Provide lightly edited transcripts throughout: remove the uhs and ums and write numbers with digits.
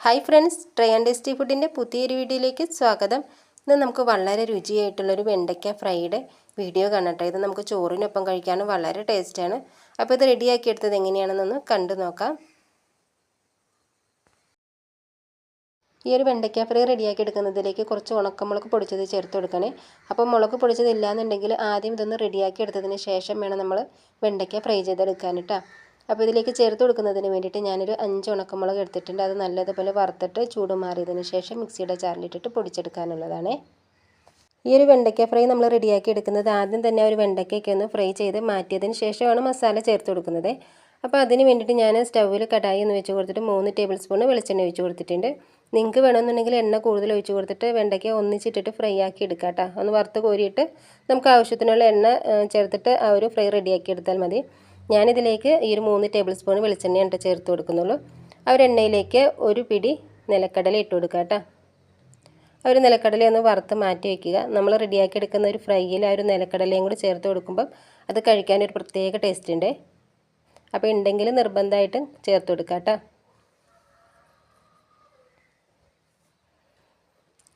Hi friends, try and tasty ഫുഡിൻ്റെ പുതിയൊരു വീഡിയോയിലേക്ക് സ്വാഗതം. ഇന്ന് നമുക്ക് വളരെ രുചിയായിട്ടുള്ളൊരു വെണ്ടയ്ക്ക ഫ്രൈയുടെ വീഡിയോ കാണട്ടെ. ഇത് നമുക്ക് ചോറിനൊപ്പം കഴിക്കാനും വളരെ ടേസ്റ്റാണ്. അപ്പോൾ ഇത് റെഡിയാക്കി എടുത്തത് എങ്ങനെയാണെന്നൊന്ന് കണ്ടു നോക്കാം. ഈ ഒരു വെണ്ടയ്ക്ക ഫ്രൈ റെഡിയാക്കി എടുക്കുന്നതിലേക്ക് കുറച്ച് ഉണക്കമുളക് പൊടിച്ചത് ചേർത്ത് കൊടുക്കണേ. അപ്പോൾ മുളക് പൊടിച്ചതില്ല എന്നുണ്ടെങ്കിൽ ആദ്യം ഇതൊന്ന് റെഡിയാക്കി എടുത്തതിന് ശേഷം വേണം നമ്മൾ വെണ്ടയ്ക്ക ഫ്രൈ ചെയ്തെടുക്കാൻ കേട്ടോ. അപ്പോൾ ഇതിലേക്ക് ചേർത്ത് കൊടുക്കുന്നതിന് വേണ്ടിയിട്ട് ഞാനൊരു 5 ഉണക്കമുളക് എടുത്തിട്ടുണ്ട്. അത് നല്ലതുപോലെ വറുത്തിട്ട് ചൂട് മാറിയതിന് ശേഷം മിക്സിയുടെ ജാറിലിട്ടിട്ട് പൊടിച്ചെടുക്കാനുള്ളതാണ്. ഈ ഒരു വെണ്ടയ്ക്ക ഫ്രൈ നമ്മൾ റെഡിയാക്കി എടുക്കുന്നത് ആദ്യം തന്നെ ഒരു വെണ്ടയ്ക്കൊക്കെ ഒന്ന് ഫ്രൈ ചെയ്ത് മാറ്റിയതിന് ശേഷമാണ് മസാല ചേർത്ത് കൊടുക്കുന്നത്. അപ്പോൾ അതിന് വേണ്ടിയിട്ട് ഞാൻ സ്റ്റൗവിൽ കടായി ഒന്ന് വെച്ച് കൊടുത്തിട്ട് 3 ടേബിൾ സ്പൂൺ വെളിച്ചെണ്ണ ഒഴിച്ച് കൊടുത്തിട്ടുണ്ട്. നിങ്ങൾക്ക് വേണമെന്നുണ്ടെങ്കിൽ എണ്ണ കൂടുതൽ ഒഴിച്ച് കൊടുത്തിട്ട് വെണ്ടയ്ക്ക ഒന്നിച്ചിട്ടിട്ട് ഫ്രൈ ആക്കി എടുക്കാം കേട്ടോ. ഒന്ന് വറുത്ത് കോരിയിട്ട് നമുക്ക് ആവശ്യത്തിനുള്ള എണ്ണ ചേർത്തിട്ട് ആ ഒരു ഫ്രൈ റെഡിയാക്കി എടുത്താൽ മതി. ഞാനിതിലേക്ക് ഈ ഒരു 3 ടേബിൾ സ്പൂൺ വെളിച്ചെണ്ണയാണ് ചേർത്ത് കൊടുക്കുന്നുള്ളൂ. ആ ഒരു എണ്ണയിലേക്ക് ഒരു പിടി നിലക്കടല ഇട്ട് കൊടുക്കുക കേട്ടോ. ആ ഒരു നിലക്കടല ഒന്ന് വറുത്ത് മാറ്റി വയ്ക്കുക. നമ്മൾ റെഡിയാക്കി എടുക്കുന്ന ഒരു ഫ്രൈയിൽ ആ ഒരു നിലക്കടലയും കൂടി ചേർത്ത് കൊടുക്കുമ്പം അത് കഴിക്കാൻ ഒരു പ്രത്യേക ടേസ്റ്റ് ഉണ്ട്. അപ്പോൾ ഉണ്ടെങ്കിൽ നിർബന്ധമായിട്ടും ചേർത്ത് കൊടുക്കുക കേട്ടോ.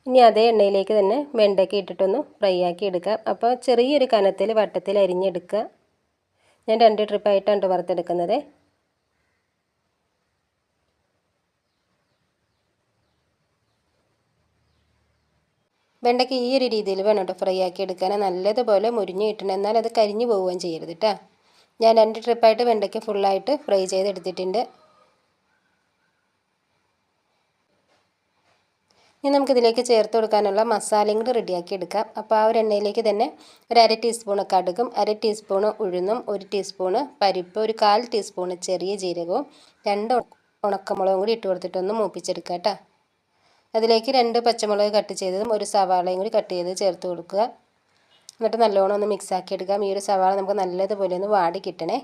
ഇനി അതേ എണ്ണയിലേക്ക് തന്നെ വെണ്ടയ്ക്ക ഇട്ടിട്ടൊന്ന് ഫ്രൈ ആക്കി എടുക്കുക. അപ്പോൾ ചെറിയൊരു കനത്തിൽ വട്ടത്തിൽ അരിഞ്ഞെടുക്കുക. ഞാൻ 2 ട്രിപ്പായിട്ടാണ് വറുത്തെടുക്കുന്നത്. വെണ്ടയ്ക്ക് ഈ ഒരു രീതിയിൽ വേണം കേട്ടോ ഫ്രൈ ആക്കി എടുക്കാൻ. നല്ലതുപോലെ മുരിഞ്ഞ് കിട്ടണം, എന്നാൽ അത് കരിഞ്ഞു പോവുകയും ചെയ്യരുത് കേട്ടോ. ഞാൻ 2 ട്രിപ്പായിട്ട് വെണ്ടയ്ക്ക് ഫുള്ളായിട്ട് ഫ്രൈ ചെയ്തെടുത്തിട്ടുണ്ട്. ഇനി നമുക്കിതിലേക്ക് ചേർത്ത് കൊടുക്കാനുള്ള മസാലയും കൂടി റെഡിയാക്കി എടുക്കാം. അപ്പോൾ ആ ഒരു എണ്ണയിലേക്ക് തന്നെ ഒരു 1/2 ടീസ്പൂൺ കടുകും 1/2 ടീസ്പൂൺ ഉഴുന്നും 1 ടീസ്പൂൺ പരിപ്പ് 1/4 ടീസ്പൂൺ ചെറിയ ജീരകവും 2 ഉണക്കമുളകും കൂടി ഇട്ട് കൊടുത്തിട്ടൊന്ന് മൂപ്പിച്ചെടുക്കുക കേട്ടോ. അതിലേക്ക് 2 പച്ചമുളക് കട്ട് ചെയ്തതും 1 സവാളയും കൂടി കട്ട് ചെയ്ത് ചേർത്ത് കൊടുക്കുക. എന്നിട്ട് നല്ലോണം ഒന്ന് മിക്സാക്കി എടുക്കാം. ഈ ഒരു സവാള നമുക്ക് നല്ലതുപോലെ ഒന്ന് വാടി കിട്ടണേ.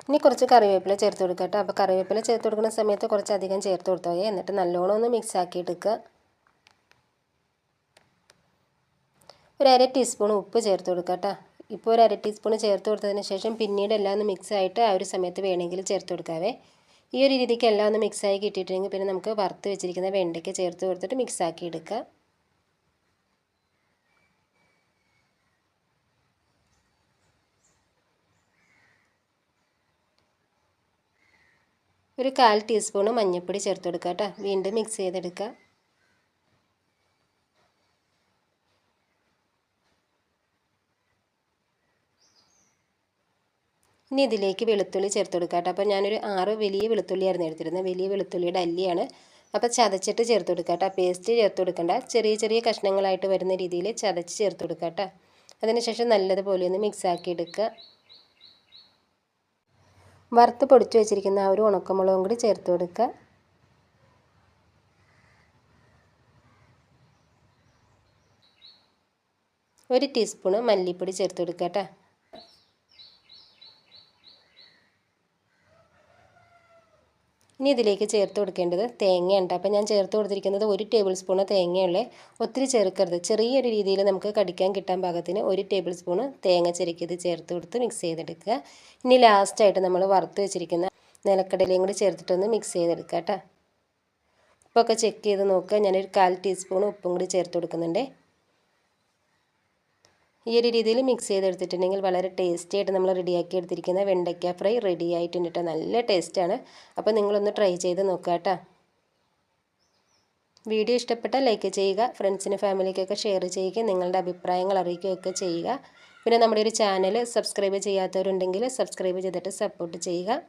ഇനി കുറച്ച് കറിവേപ്പില ചേർത്ത് കൊടുക്കുക കേട്ടോ. അപ്പോൾ കറിവേപ്പില ചേർത്ത് കൊടുക്കുന്ന സമയത്ത് കുറച്ചധികം ചേർത്ത് കൊടുത്താൽ മതി. എന്നിട്ട് നല്ലോണം ഒന്ന് മിക്സ് ആക്കി എടുക്കുക. ഒരു 1/2 ടീസ്പൂൺ ഉപ്പ് ചേർത്ത് കൊടുക്കുക കേട്ടോ. ഇപ്പോൾ ഒരു 1/2 ടീസ്പൂൺ ചേർത്ത് കൊടുത്തതിന് ശേഷം പിന്നീട് എല്ലാം ഒന്ന് മിക്സ് ആയിട്ട് ആ ഒരു സമയത്ത് വേണമെങ്കിൽ ചേർത്ത് കൊടുക്കാവേ. ഈ ഒരു രീതിക്ക് എല്ലാം ഒന്ന് മിക്സായി കിട്ടിയിട്ടുണ്ടെങ്കിൽ പിന്നെ നമുക്ക് വറുത്ത് വെച്ചിരിക്കുന്ന വെണ്ടയ്ക്ക് ചേർത്ത് കൊടുത്തിട്ട് മിക്സ് ആക്കി എടുക്കുക. ഒരു 1/4 ടീസ്പൂൺ മഞ്ഞൾപ്പൊടി ചേർത്ത് കൊടുക്കുക കേട്ടോ. വീണ്ടും മിക്സ് ചെയ്തെടുക്കുക. ഇനി ഇതിലേക്ക് വെളുത്തുള്ളി ചേർത്ത് കൊടുക്കുക കേട്ടോ. അപ്പോൾ ഞാനൊരു 6 വലിയ വെളുത്തുള്ളിയായിരുന്നു എടുത്തിരുന്നത്. വലിയ വെളുത്തുള്ളിയുടെ അല്ലിയാണ്. അപ്പോൾ ചതച്ചിട്ട് ചേർത്ത് കൊടുക്കുക കേട്ടോ. പേസ്റ്റ് ചേർത്ത് കൊടുക്കണ്ട, ചെറിയ ചെറിയ കഷ്ണങ്ങളായിട്ട് വരുന്ന രീതിയിൽ ചതച്ച് ചേർത്ത് കൊടുക്കുക കേട്ടോ. അതിനുശേഷം നല്ലതുപോലെ ഒന്ന് മിക്സ് ആക്കി എടുക്കുക. വറുത്ത് പൊടിച്ച് വെച്ചിരിക്കുന്ന ആ ഒരു ഉണക്കമുളകും കൂടി ചേർത്ത് കൊടുക്കുക. ഒരു ടീസ്പൂൺ മല്ലിപ്പൊടി ചേർത്ത് കൊടുക്കുക കേട്ടോ. ഇനി ഇതിലേക്ക് ചേർത്ത് കൊടുക്കേണ്ടത് തേങ്ങയുണ്ട്. അപ്പോൾ ഞാൻ ചേർത്ത് കൊടുത്തിരിക്കുന്നത് 1 ടേബിൾ സ്പൂൺ തേങ്ങയുള്ളേ, ഒത്തിരി ചേർക്കരുത്. ചെറിയൊരു രീതിയിൽ നമുക്ക് കടിക്കാൻ കിട്ടാൻ പാകത്തിന് 1 ടേബിൾ സ്പൂൺ തേങ്ങ ചെരുക്കിയത് ചേർത്ത് കൊടുത്ത് മിക്സ് ചെയ്തെടുക്കുക. ഇനി ലാസ്റ്റായിട്ട് നമ്മൾ വറുത്ത് വെച്ചിരിക്കുന്ന നിലക്കടലയും കൂടി ചേർത്തിട്ടൊന്ന് മിക്സ് ചെയ്തെടുക്കുക കേട്ടോ. ഉപ്പൊക്കെ ചെക്ക് ചെയ്ത് നോക്കുക. ഞാനൊരു 1/4 ടീസ്പൂൺ ഉപ്പും കൂടി ചേർത്ത് കൊടുക്കുന്നുണ്ട്. ഈ ഒരു രീതിയിൽ മിക്സ് ചെയ്തെടുത്തിട്ടുണ്ടെങ്കിൽ വളരെ ടേസ്റ്റി ആയിട്ട് നമ്മൾ റെഡിയാക്കി എടുത്തിരിക്കുന്ന വെണ്ടയ്ക്ക ഫ്രൈ റെഡി ആയിട്ടുണ്ട് കേട്ടോ. നല്ല ടേസ്റ്റാണ്. അപ്പോൾ നിങ്ങളൊന്ന് ട്രൈ ചെയ്ത് നോക്കുക കേട്ടോ. വീഡിയോ ഇഷ്ടപ്പെട്ടാൽ ലൈക്ക് ചെയ്യുക, ഫ്രണ്ട്സിനും ഫാമിലിക്കൊക്കെ ഷെയർ ചെയ്യുക, നിങ്ങളുടെ അഭിപ്രായങ്ങൾ അറിയിക്കുകയൊക്കെ ചെയ്യുക. പിന്നെ നമ്മുടെ ഒരു ചാനൽ സബ്സ്ക്രൈബ് ചെയ്യാത്തവരുണ്ടെങ്കിൽ സബ്സ്ക്രൈബ് ചെയ്തിട്ട് സപ്പോർട്ട് ചെയ്യുക.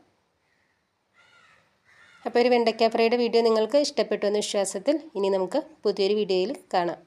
അപ്പോൾ ഒരു വെണ്ടയ്ക്ക ഫ്രൈയുടെ വീഡിയോ നിങ്ങൾക്ക് ഇഷ്ടപ്പെട്ടു എന്ന വിശ്വാസത്തിൽ ഇനി നമുക്ക് പുതിയൊരു വീഡിയോയിൽ കാണാം.